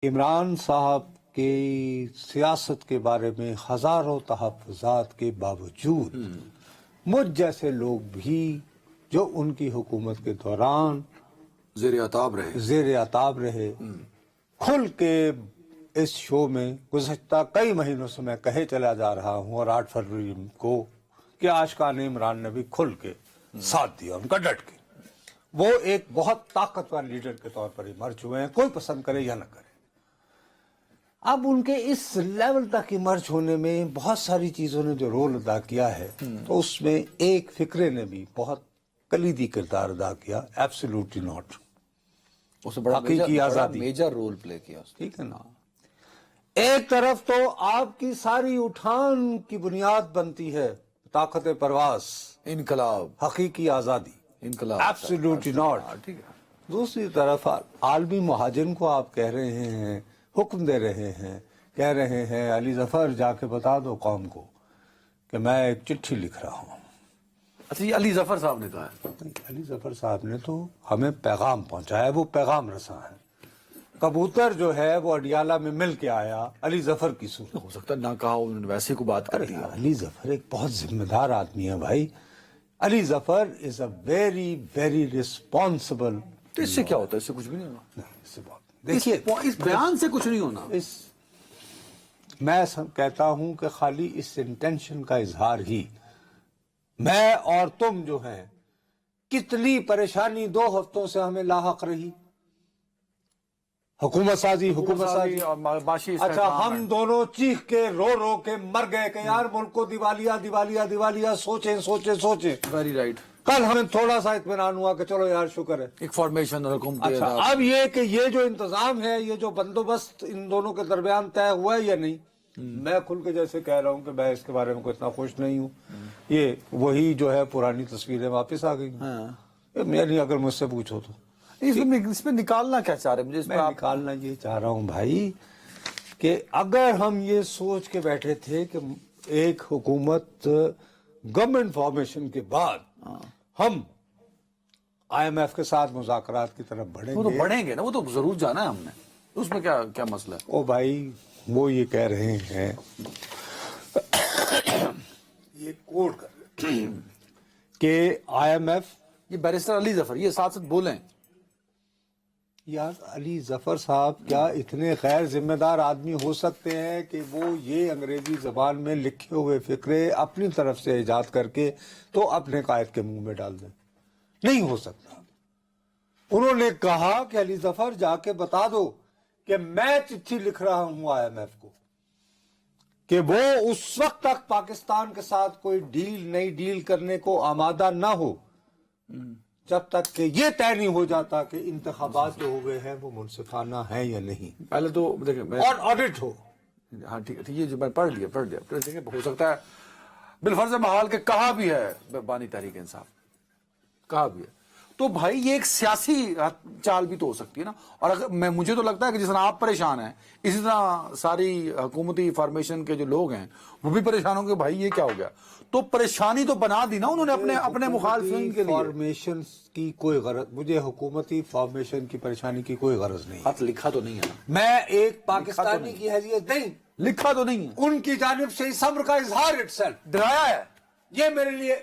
عمران صاحب کی سیاست کے بارے میں ہزاروں تحفظات کے باوجود مجھ جیسے لوگ بھی جو ان کی حکومت کے دوران زیر عتاب رہے کھل کے اس شو میں گزشتہ کئی مہینوں سے میں کہے چلا جا رہا ہوں، اور 8 فروری کو کہ آشقان عمران نے بھی کھل کے ساتھ دیا ان کا ڈٹ کے. وہ ایک بہت طاقتور لیڈر کے طور پر ایمرج ہوئے ہیں، کوئی پسند کرے یا نہ کرے. اب ان کے اس لیول تک ایمرج ہونے میں بہت ساری چیزوں نے جو رول ادا کیا ہے، تو اس میں ایک فکرے نے بھی بہت کلیدی کردار ادا کیا. Absolutely not. اس سے بڑا حقیقی آزادی میجر رول پلے کیا. ٹھیک ہے نا. ایک طرف تو آپ کی ساری اٹھان کی بنیاد بنتی ہے طاقت پرواز، انقلاب، حقیقی آزادی، انقلاب، ایبسولوٹلی ناٹ. ٹھیک ہے. دوسری طرف عالمی مہاجرین کو آپ کہہ رہے ہیں، حکم دے رہے ہیں، کہہ رہے ہیں علی ظفر جا کے بتا دو قوم کو کہ میں ایک چٹھی لکھ رہا ہوں. اچھا، یہ علی ظفر صاحب نے کہا ہے. علی ظفر صاحب نے تو ہمیں پیغام پہنچایا، وہ پیغام رساں ہے. کبوتر جو ہے وہ اڈیالہ میں مل کے آیا علی ظفر کی صورت. ہو سکتا ہے نہ کہا انہوں نے ویسے کو بات کر دیا. علی ظفر ایک بہت ذمہ دار آدمی ہے بھائی. علی ظفر از اے ویری ویری ریسپانسبل. تو اس سے کیا ہوتا ہے؟ اس سے کچھ بھی نہیں ہونا. دیکھیے اس بیان سے کچھ نہیں ہونا. میں کہتا ہوں کہ خالی اس انٹینشن کا اظہار ہی، میں اور تم جو ہیں کتنی پریشانی 2 ہفتوں سے ہمیں لاحق رہی. حکومت سازی. اچھا، ہم دونوں چیخ کے رو کے مر گئے کہ یار ملک کو دیوالیہ دیوالیہ دیوالیہ. سوچیں. Very right. کل ہمیں تھوڑا سا اطمینان ہوا کہ چلو یار شکر ہے ایک فارمیشن حکومت. اچھا، اب یہ کہ یہ جو انتظام ہے، یہ جو بندوبست ان دونوں کے درمیان طے ہوا ہے یا نہیں، میں کھل کے جیسے کہہ رہا ہوں کہ میں اس کے بارے میں کوئی اتنا خوش نہیں ہوں. یہ وہی جو ہے پرانی تصویریں واپس آ گئی. یعنی اگر مجھ سے پوچھو تو اس میں نکالنا کیا چاہ رہے ہیں؟ میں نکالنا یہ چاہ رہا ہوں بھائی کہ اگر ہم یہ سوچ کے بیٹھے تھے کہ ایک حکومت گورنمنٹ فارمیشن کے بعد ہم آئی ایم ایف کے ساتھ مذاکرات کی طرف بڑھیں گے نا، وہ تو ضرور جانا ہے ہم نے. اس میں کیا مسئلہ ہے؟ او بھائی، وہ یہ کہہ رہے ہیں، یہ کوٹ کر رہے ہیں کہ آئی ایم ایف. یہ بیرسٹر علی ظفر یہ ساتھ بولیں. یار علی ظفر صاحب کیا اتنے غیر ذمہ دار آدمی ہو سکتے ہیں کہ وہ یہ انگریزی زبان میں لکھے ہوئے فکرے اپنی طرف سے ایجاد کر کے تو اپنے قائد کے منہ میں ڈال دیں؟ نہیں ہو سکتا. انہوں نے کہا کہ علی ظفر جا کے بتا دو کہ میں چٹھی لکھ رہا ہوں آئی ایم ایف کو کہ وہ اس وقت تک پاکستان کے ساتھ کوئی نئی ڈیل کرنے کو آمادہ نہ ہو جب تک کہ یہ طے نہیں ہو جاتا کہ انتخابات جو ہوئے ہیں وہ منصفانہ ہیں یا نہیں. پہلے تو دیکھیں اور آڈٹ ہو. ہاں ٹھیک ہے، یہ جو میں پڑھ لیا دیکھیں، ہو سکتا ہے بالفرض محال کے کہا بھی ہے بانی تحریک انصاف، کہا بھی ہے. تو بھائی یہ ایک سیاسی چال بھی تو ہو سکتی ہے نا. اور اگر مجھے تو لگتا ہے کہ جس طرح آپ پریشان ہیں اسی طرح ساری حکومتی فارمیشن کے جو لوگ ہیں وہ بھی پریشان ہوں گے. بھائی یہ کیا ہو گیا؟ تو پریشانی تو بنا دی نا انہوں نے اپنے مخالفین کے لیے. فارمیشن کی کوئی غرض، مجھے حکومتی فارمیشن کی پریشانی کی کوئی غرض نہیں. خط لکھا تو نہیں ہے نا. میں ایک پاکستانی کی حیثیت نہیں، لکھا تو نہیں ہے. ان کی جانب سے صبر کا اظہار اٹسیلف ڈرایا ہے. یہ میرے لیے